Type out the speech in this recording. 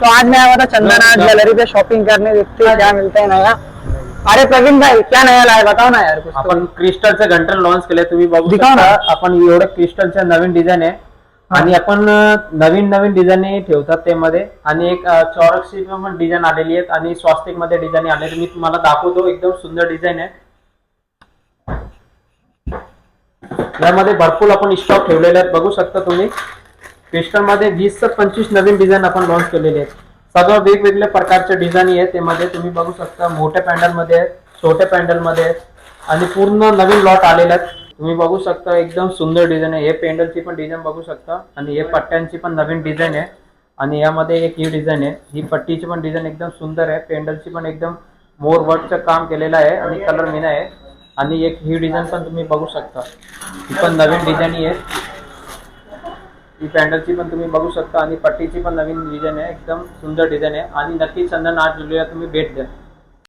तो आज मैं आया था चंदन आर्ट गैलरी पे शॉपिंग करने, देखते हैं क्या मिलता है नया। अरे प्रवीण भाई क्या नया लाया बताओ ना यार कुछ तो। आपण क्रिस्टलचे घंटन लॉन्च केले, तुम्ही बघू दिखाव ना. शकता. आपण एवढे क्रिस्टलच्या नवीन डिझाईन आहे आणि आपण नवीन नवीन डिझाईन ठेवतात त्यामध्ये. आणि एक चौरक्षी पण डिझाईन आलेली आहेत आणि स्वस्तिक मध्ये डिझाईन आलेली. मी तुम्हाला दाखवतो, एकदम सुंदर डिझाईन आहे. यामध्ये भरपूर आपण स्टॉक ठेवलेले आहेत, बघू शकता तुम्ही. क्रिस्टल मध्ये 20 ते 25 नवीन डिझाईन आपण लॉन्च केलेले आहेत. सगळं वेगवेगळ्या प्रकारचे डिझाईन आहे त्यामध्ये. तुम्ही बघू शकता मोठ्या पॅन्डल मध्ये, छोट्या पॅन्डल मध्ये आणि पूर्ण नवीन लॉट आलेले आहेत. तुम्ही बघू शकता एकदम सुंदर डिझाईन आहे. हे पेंडलची पण डिझाईन बघू शकता आणि हे पट्ट्यांची पण नवीन डिझाईन आहे. आणि यामध्ये एक ही डिझाईन आहे, ही पट्टीची पण डिझाईन एकदम सुंदर आहे. पेंडलची पण एकदम मोर वर्कचं काम केलेलं आहे आणि कलर मीना आहे. आणि एक ही डिझाईन पण तुम्ही बघू शकता, ही पण नवीन डिझाईन आहे. ही पॅन्डलची पण तुम्ही बघू शकता आणि पट्टीची पण नवीन डिझाईन आहे. एकदम सुंदर डिझाईन आहे आणि नक्की चंदन आर्ट ज्वेलरीला तुम्ही भेट द्या.